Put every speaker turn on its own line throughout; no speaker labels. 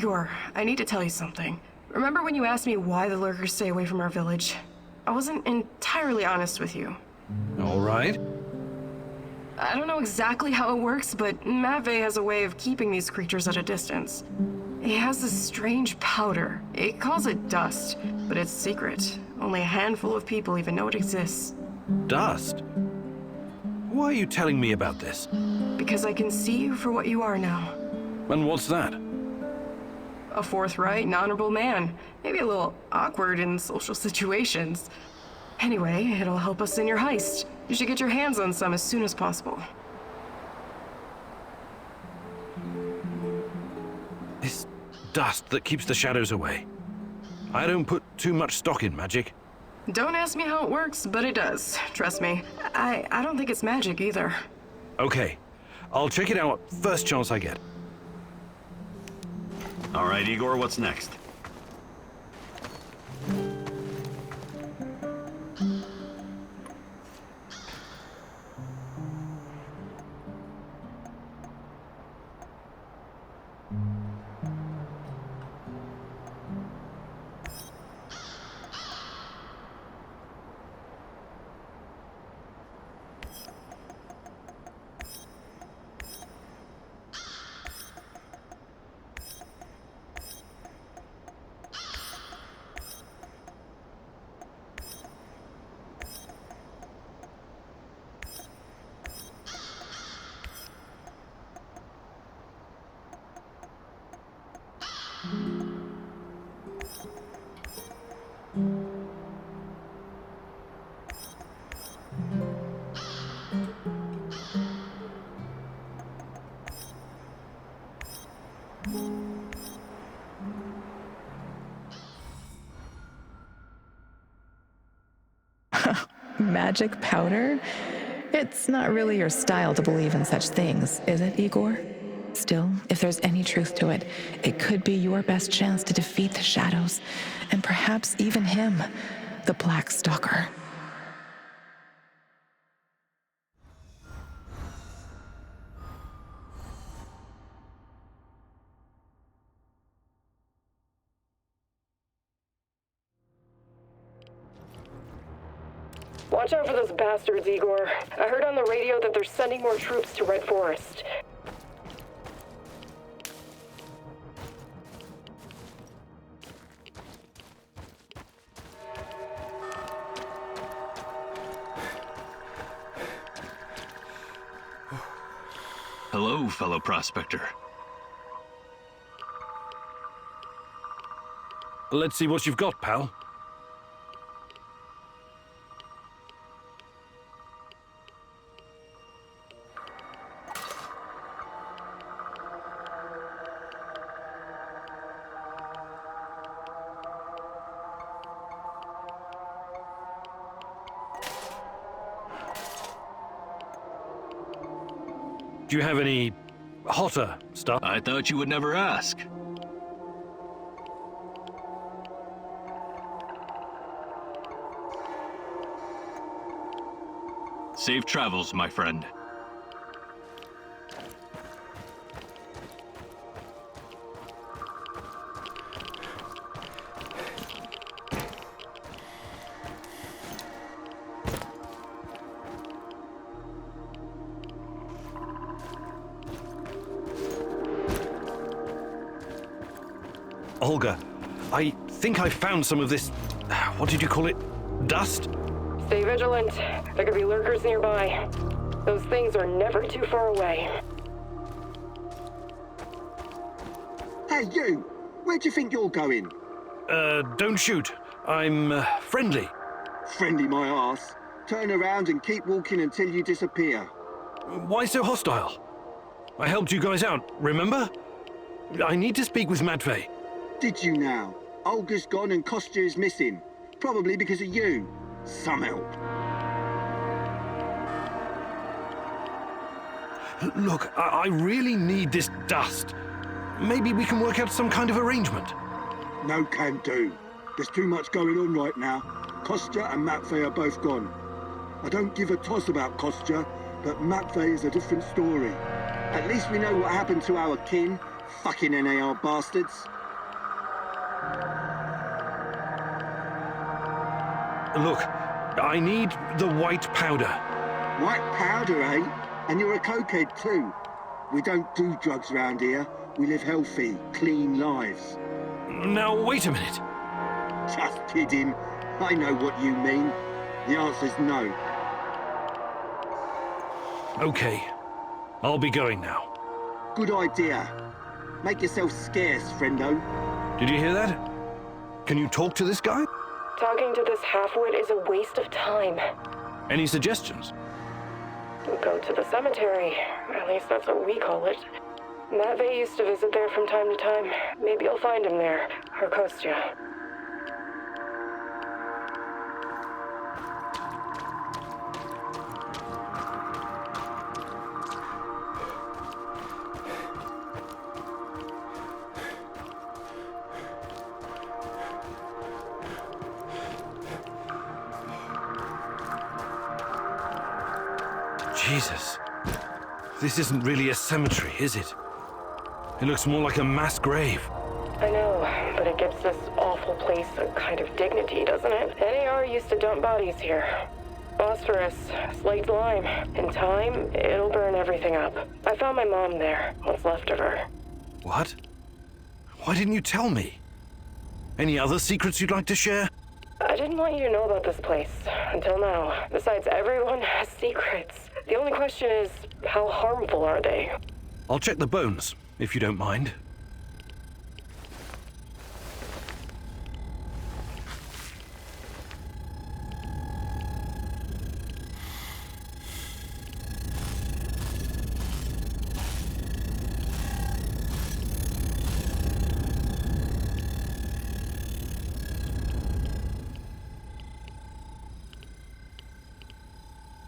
Igor, I need to tell you something. Remember when you asked me why the lurkers stay away from our village? I wasn't entirely honest with you.
All right.
I don't know exactly how it works, but Matvey has a way of keeping these creatures at a distance. He has this strange powder. He calls it dust, but it's secret. Only a handful of people even know it exists.
Dust? Why are you telling me about this?
Because I can see you for what you are now.
And what's that?
A forthright and honorable man. Maybe a little awkward in social situations. Anyway, it'll help us in your heist. You should get your hands on some as soon as possible.
This dust that keeps the shadows away. I don't put too much stock in magic.
Don't ask me how it works, but it does. Trust me. I don't think it's magic either.
Okay, I'll check it out first chance I get.
All right, Igor, what's next?
Magic powder? It's not really your style to believe in such things, is it, Igor? Still, if there's any truth to it, it could be your best chance to defeat the shadows, and perhaps even him, the Black Stalker.
Watch out for those bastards, Igor. I heard on the radio that they're sending more troops to Red Forest.
Hello, fellow prospector.
Let's see what you've got, pal. Do you have any hotter stuff?
I thought you would never ask. Safe travels, my friend.
Olga, I think I found some of this, what did you call it? Dust?
Stay vigilant. There could be lurkers nearby. Those things are never too far away.
Hey, you! Where do you think you're going?
Don't shoot. I'm, friendly.
Friendly my arse. Turn around and keep walking until you disappear.
Why so hostile? I helped you guys out, remember? I need to speak with Matvey.
Did you now? Olga's gone and Kostya is missing. Probably because of you. Some help.
Look, I really need this dust. Maybe we can work out some kind of arrangement.
No can do. There's too much going on right now. Kostya and Matvey are both gone. I don't give a toss about Kostya, but Matvey is a different story. At least we know what happened to our kin. Fucking NAR bastards.
Look, I need the white powder.
White powder, eh? And you're a cokehead too. We don't do drugs around here. We live healthy, clean lives.
Now, wait a minute.
Just kidding. I know what you mean. The answer's no.
Okay, I'll be going now.
Good idea. Make yourself scarce, friendo.
Did you hear that? Can you talk to this guy?
Talking to this halfwit is a waste of time.
Any suggestions?
Go to the cemetery. At least that's what we call it. Matvey used to visit there from time to time. Maybe you'll find him there. Or Kostya.
Jesus. This isn't really a cemetery, is it? It looks more like a mass grave.
I know, but it gives this awful place a kind of dignity, doesn't it? NAR used to dump bodies here. Phosphorus, slaked lime. In time, it'll burn everything up. I found my mom there, what's left of her.
What? Why didn't you tell me? Any other secrets you'd like to share?
I didn't want you to know about this place, until now. Besides, everyone has secrets. The only question is, how harmful are they?
I'll check the bones, if you don't mind.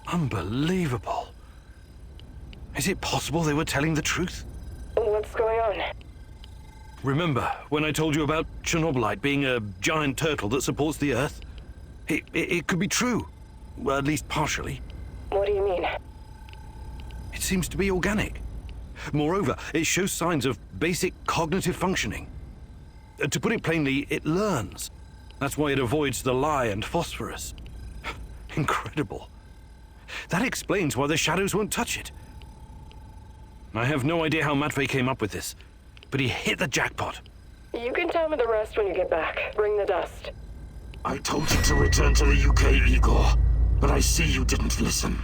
Unbelievable. Is it possible they were telling the truth?
What's going on?
Remember when I told you about Chernobylite being a giant turtle that supports the Earth? It could be true. Well, at least partially.
What do you mean?
It seems to be organic. Moreover, it shows signs of basic cognitive functioning. To put it plainly, it learns. That's why it avoids the lye and phosphorus. Incredible. That explains why the shadows won't touch it. I have no idea how Matvey came up with this, but he hit the jackpot.
You can tell me the rest when you get back. Bring the dust.
I told you to return to the UK, Igor, but I see you didn't listen.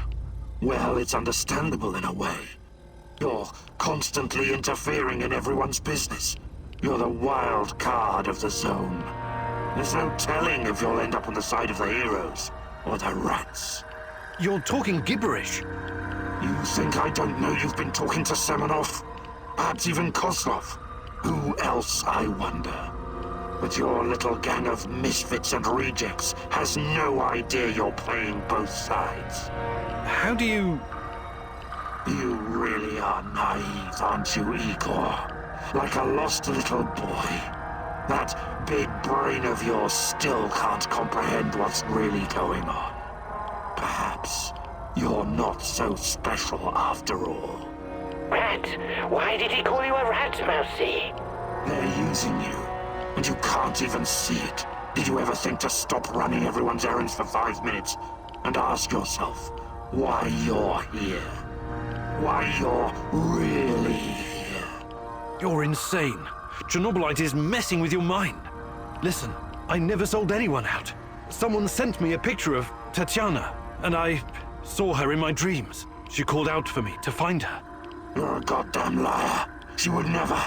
Well, it's understandable in a way. You're constantly interfering in everyone's business. You're the wild card of the zone. There's no telling if you'll end up on the side of the heroes or the rats.
You're talking gibberish.
You think I don't know you've been talking to Semenov? Perhaps even Kozlov? Who else, I wonder? But your little gang of misfits and rejects has no idea you're playing both sides.
How do you...
You really are naive, aren't you, Igor? Like a lost little boy. That big brain of yours still can't comprehend what's really going on. Perhaps you're not so special after all.
Rat? Why did he call you a rat, Mousy?
They're using you, and you can't even see it. Did you ever think to stop running everyone's errands for 5 minutes and ask yourself why you're here? Why you're really here?
You're insane. Chernobylite is messing with your mind. Listen, I never sold anyone out. Someone sent me a picture of Tatiana, and I saw her in my dreams. She called out for me to find her.
You're a goddamn liar. She would never.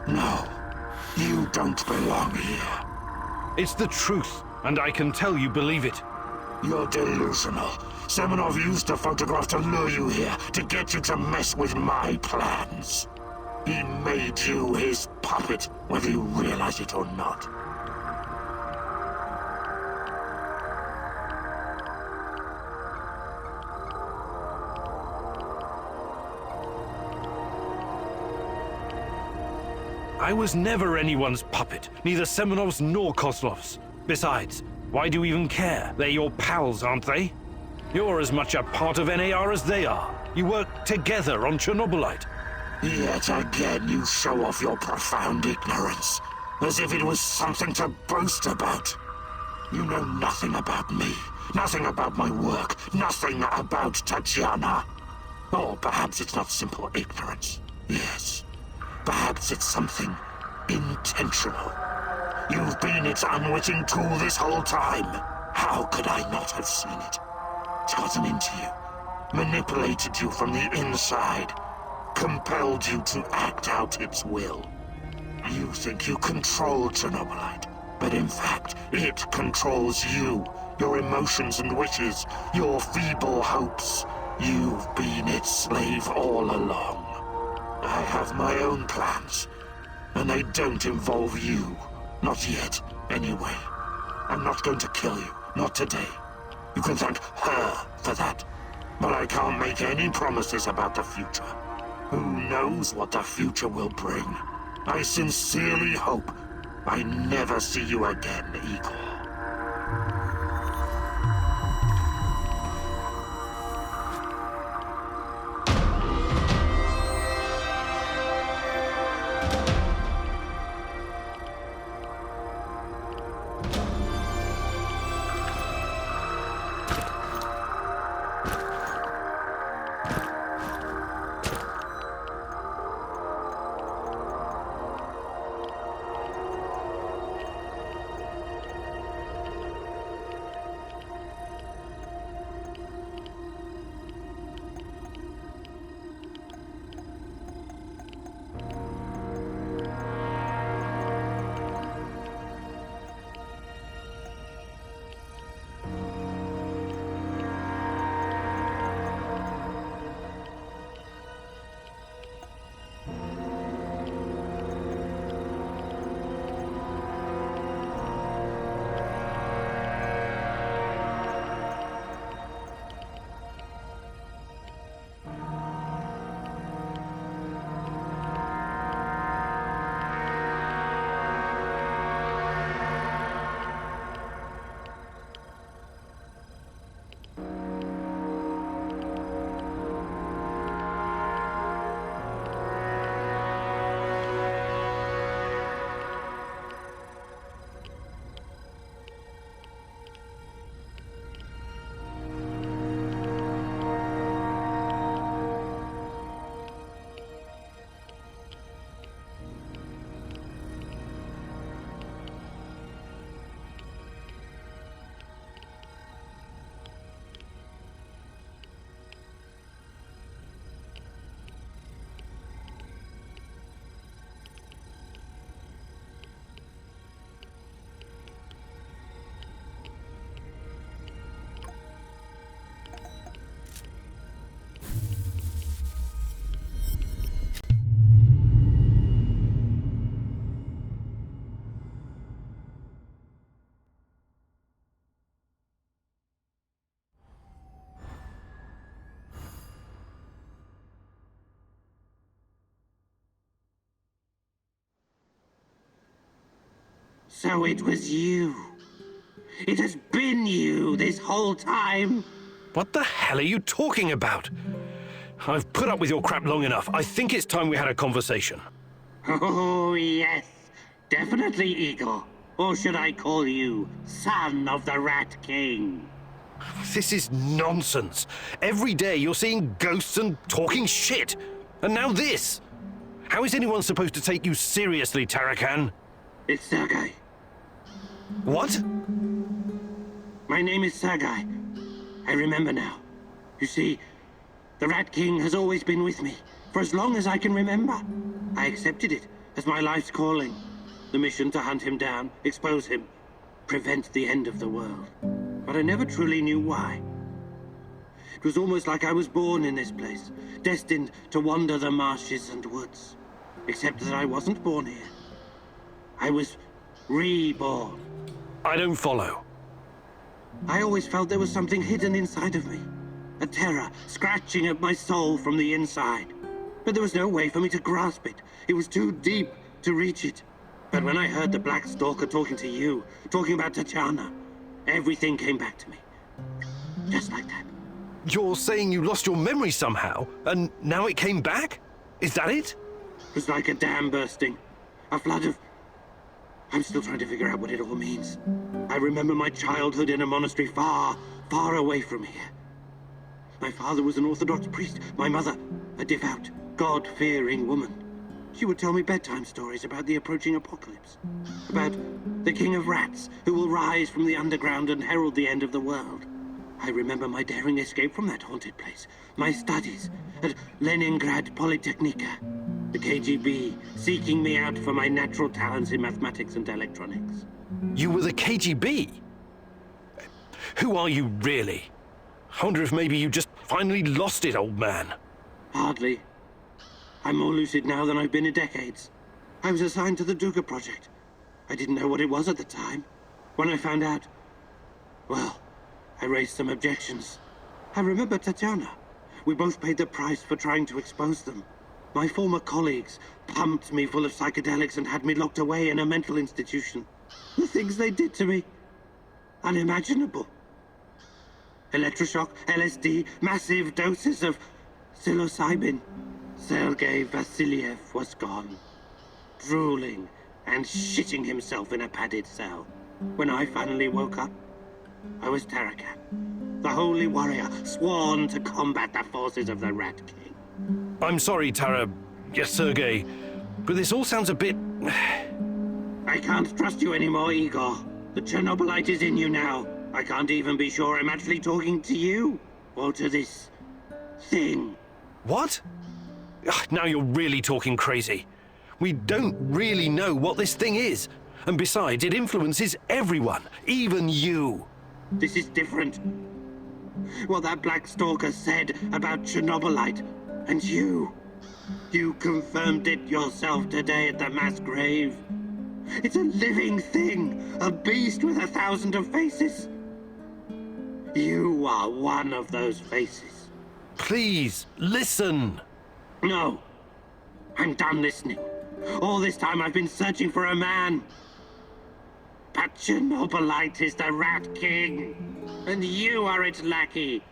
No, you don't belong here.
It's the truth, and I can tell you believe it.
You're delusional. Semenov used a photograph to lure you here, to get you to mess with my plans. He made you his puppet, whether you realize it or not.
I was never anyone's puppet, neither Semenov's nor Kozlov's. Besides, why do you even care? They're your pals, aren't they? You're as much a part of NAR as they are. You work together on Chernobylite.
Yet again you show off your profound ignorance, as if it was something to boast about. You know nothing about me, nothing about my work, nothing about Tatiana. Or perhaps it's not simple ignorance. Yes, perhaps it's something intentional. You've been its unwitting tool this whole time. How could I not have seen it? It's gotten into you, manipulated you from the inside, compelled you to act out its will. You think you control Chernobylite, but in fact, it controls you, your emotions and wishes, your feeble hopes. You've been its slave all along. I have my own plans, and they don't involve you. Not yet, anyway. I'm not going to kill you, not today. You can thank her for that, but I can't make any promises about the future. Who knows what the future will bring? I sincerely hope I never see you again, Igor.
So it was you. It has been you this whole time.
What the hell are you talking about? I've put up with your crap long enough. I think it's time we had a conversation.
Oh, yes. Definitely, Igor. Or should I call you Son of the Rat King?
This is nonsense. Every day you're seeing ghosts and talking shit. And now this. How is anyone supposed to take you seriously, Tarakan?
It's Sergei.
What?
My name is Sergei. I remember now. You see, the Rat King has always been with me, for as long as I can remember. I accepted it as my life's calling. The mission to hunt him down, expose him, prevent the end of the world. But I never truly knew why. It was almost like I was born in this place, destined to wander the marshes and woods. Except that I wasn't born here. I was reborn.
I don't follow.
I always felt there was something hidden inside of me. A terror scratching at my soul from the inside. But there was no way for me to grasp it. It was too deep to reach it. But when I heard the Black Stalker talking to you, talking about Tatiana, everything came back to me. Just like that.
You're saying you lost your memory somehow, and now it came back? Is that it?
It was like a dam bursting. A flood of... I'm still trying to figure out what it all means. I remember my childhood in a monastery far, far away from here. My father was an Orthodox priest. My mother, a devout, God-fearing woman. She would tell me bedtime stories about the approaching apocalypse. About the king of rats who will rise from the underground and herald the end of the world. I remember my daring escape from that haunted place. My studies at Leningrad Polytechnica. The KGB seeking me out for my natural talents in mathematics and electronics.
You were the KGB? Who are you really? I wonder if maybe you just finally lost it, old man.
Hardly. I'm more lucid now than I've been in decades. I was assigned to the Duga project. I didn't know what it was at the time. When I found out, well, I raised some objections. I remember Tatiana. We both paid the price for trying to expose them. My former colleagues pumped me full of psychedelics and had me locked away in a mental institution. The things they did to me, unimaginable. Electroshock, LSD, massive doses of psilocybin. Sergei Vasiliev was gone, drooling and shitting himself in a padded cell. When I finally woke up, I was Tarakan, the holy warrior sworn to combat the forces of the Rat King.
I'm sorry, Tara. Yes, Sergei. But this all sounds a bit...
I can't trust you anymore, Igor. The Chernobylite is in you now. I can't even be sure I'm actually talking to you, or to this thing.
What? Now you're really talking crazy. We don't really know what this thing is. And besides, it influences everyone, even you.
This is different. What that Black Stalker said about Chernobylite, and you. You confirmed it yourself today at the mass grave. It's a living thing, a beast with 1,000 of faces. You are one of those faces.
Please, listen.
No. I'm done listening. All this time I've been searching for a man. But Chernobylite is the Rat King, and you are its lackey.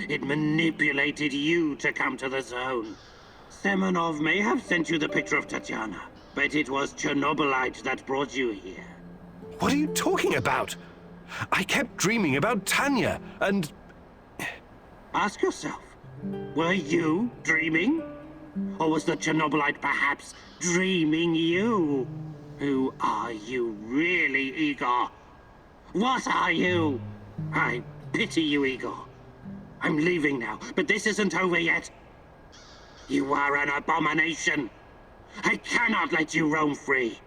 It manipulated you to come to the zone. Semenov may have sent you the picture of Tatiana, but it was Chernobylite that brought you here.
What are you talking about? I kept dreaming about Tanya, and...
Ask yourself, were you dreaming? Or was the Chernobylite perhaps dreaming you? Who are you really, Igor? What are you? I pity you, Igor. I'm leaving now, but this isn't over yet. You are an abomination. I cannot let you roam free.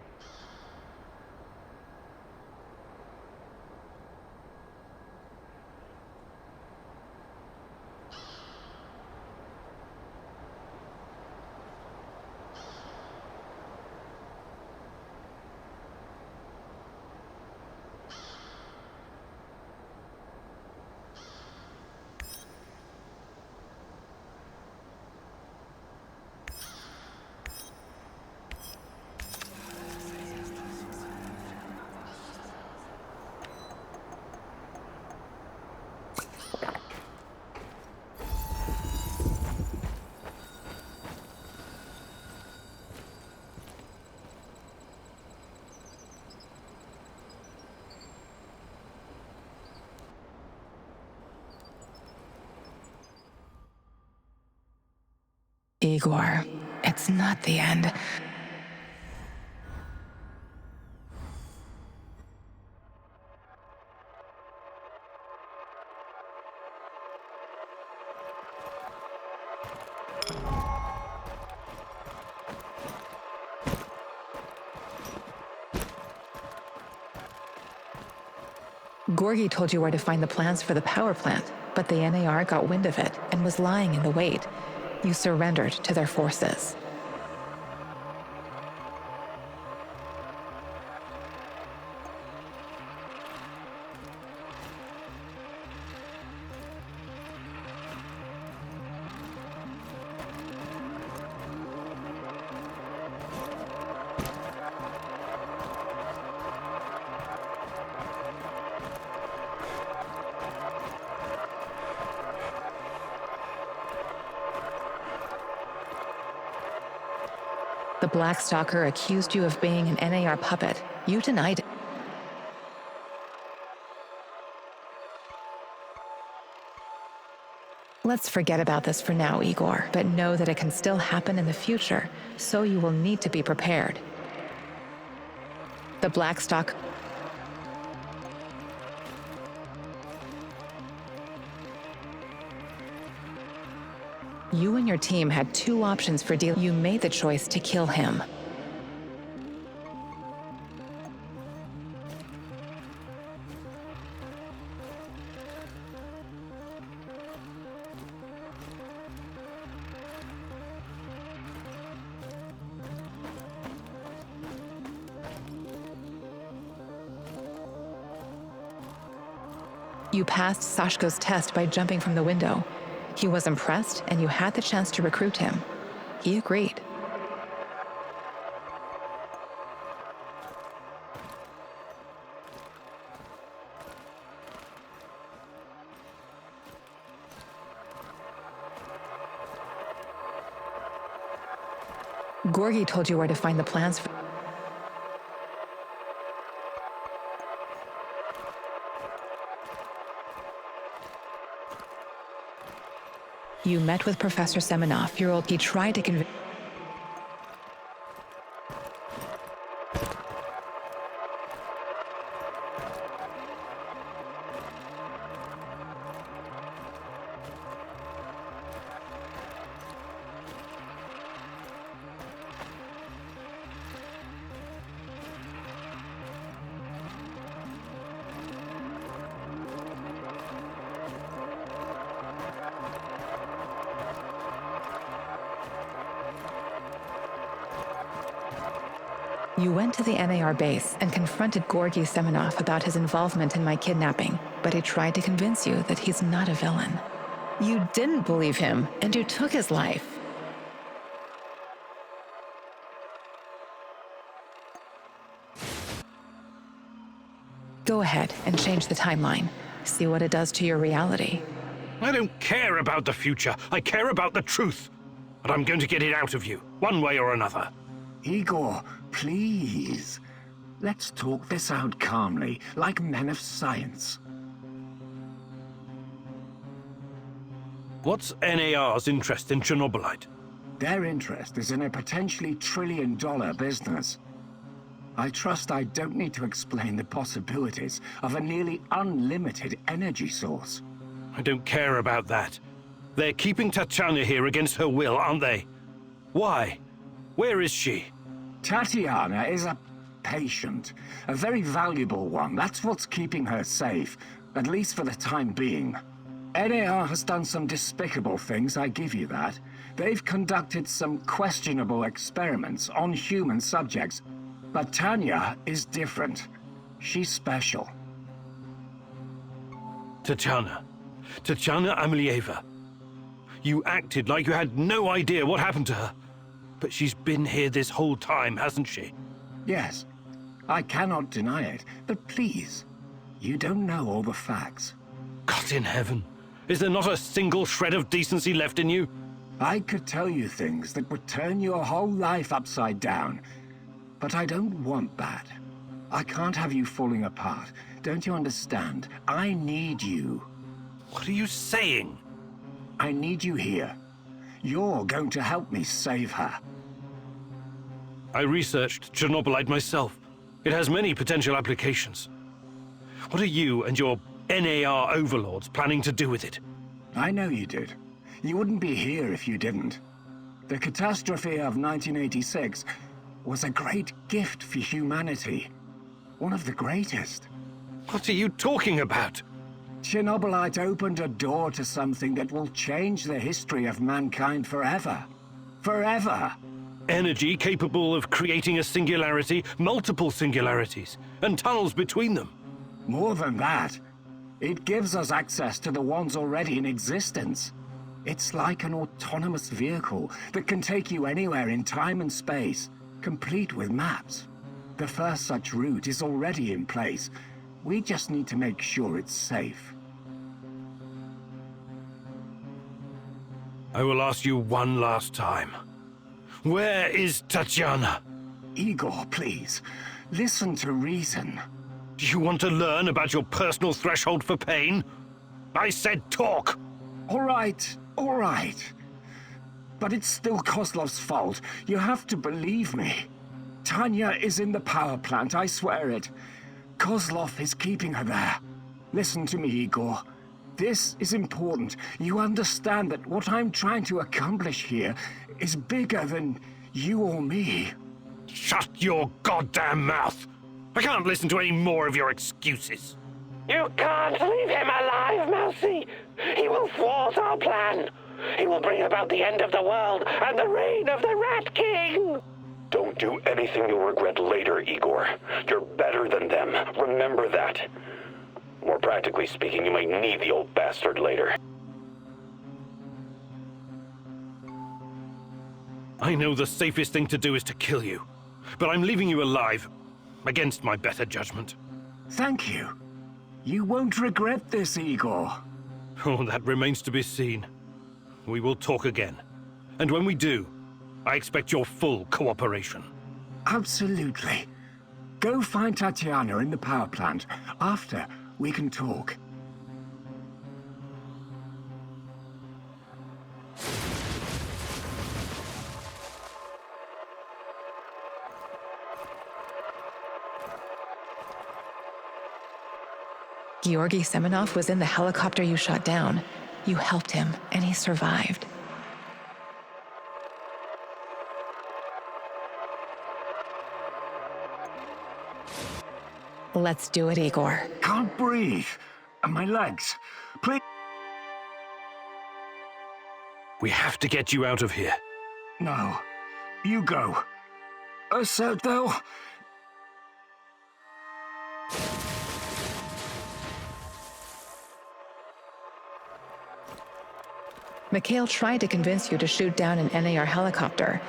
Igor, it's not the end. Gorgi told you where to find the plans for the power plant, but the NAR got wind of it and was lying in the wait. You surrendered to their forces. The Black Stalker accused you of being an NAR puppet. You denied it. Let's forget about this for now, Igor, but know that it can still happen in the future, so you will need to be prepared. The Black Stalker... You and your team had two options for dealing. You made the choice to kill him. You passed Sashko's test by jumping from the window. He was impressed, and you had the chance to recruit him. He agreed. Gorgi told you where to find the plans for... You met with Professor Semenov, your old... He tried to convince... You went to the NAR base and confronted Gorgi Semenov about his involvement in my kidnapping, but he tried to convince you that he's not a villain. You didn't believe him, and you took his life. Go ahead and change the timeline. See what it does to your reality.
I don't care about the future. I care about the truth. And I'm going to get it out of you, one way or another.
Igor, please. Let's talk this out calmly, like men of science.
What's NAR's interest in Chernobylite?
Their interest is in a potentially trillion-dollar business. I trust I don't need to explain the possibilities of a nearly unlimited energy source.
I don't care about that. They're keeping Tatiana here against her will, aren't they? Why? Where is she?
Tatiana is a patient, a very valuable one. That's what's keeping her safe, at least for the time being. NAR has done some despicable things, I give you that. They've conducted some questionable experiments on human subjects. But Tanya is different. She's special.
Tatiana Amelieva. You acted like you had no idea what happened to her. But she's been here this whole time, hasn't she?
Yes, I cannot deny it, but please, you don't know all the facts.
God in heaven, is there not a single shred of decency left in you?
I could tell you things that would turn your whole life upside down, but I don't want that. I can't have you falling apart, don't you understand? I need you.
What are you saying?
I need you here. You're going to help me save her.
I researched Chernobylite myself. It has many potential applications. What are you and your NAR overlords planning to do with it?
I know you did. You wouldn't be here if you didn't. The catastrophe of 1986 was a great gift for humanity. One of the greatest.
What are you talking about?
Chernobylite opened a door to something that will change the history of mankind forever. Forever!
Energy capable of creating a singularity, multiple singularities, and tunnels between them.
More than that, it gives us access to the ones already in existence. It's like an autonomous vehicle that can take you anywhere in time and space, complete with maps. The first such route is already in place. We just need to make sure it's safe.
I will ask you one last time. Where is Tatiana?
Igor, please. Listen to reason.
Do you want to learn about your personal threshold for pain? I said talk!
All right. But it's still Kozlov's fault. You have to believe me. Tanya is in the power plant, I swear it. Kozlov is keeping her there. Listen to me, Igor. This is important. You understand that what I'm trying to accomplish here is bigger than you or me.
Shut your goddamn mouth! I can't listen to any more of your excuses.
You can't leave him alive, Mousy! He will thwart our plan! He will bring about the end of the world and the reign of the Rat King! Don't do anything you'll regret later, Igor. You're better than them. Remember that. More practically speaking, you may need the old bastard later.
I know the safest thing to do is to kill you, but I'm leaving you alive, against my better judgment.
Thank you. You won't regret this, Igor.
Oh, that remains to be seen. We will talk again. And when we do, I expect your full cooperation.
Absolutely. Go find Tatiana in the power plant. After, we can talk.
Georgy Semenov was in the helicopter you shot down. You helped him, and he survived. Let's do it, Igor.
Can't breathe. And my legs. Please.
We have to get you out of here.
No. You go. Though.
Mikhail tried to convince you to shoot down an NAR helicopter.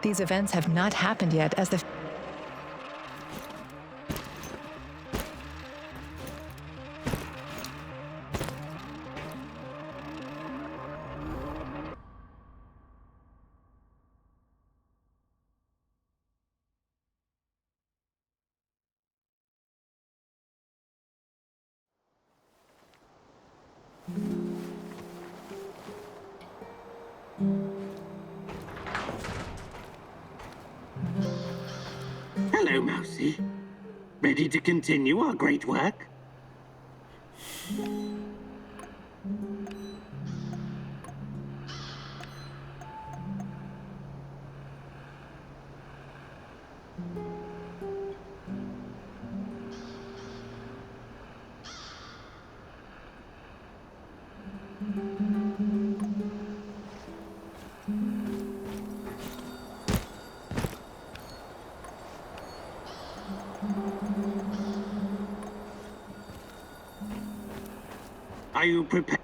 These events have not happened yet as the
Hello, Mousy. Ready to continue our great work? Are you prepared?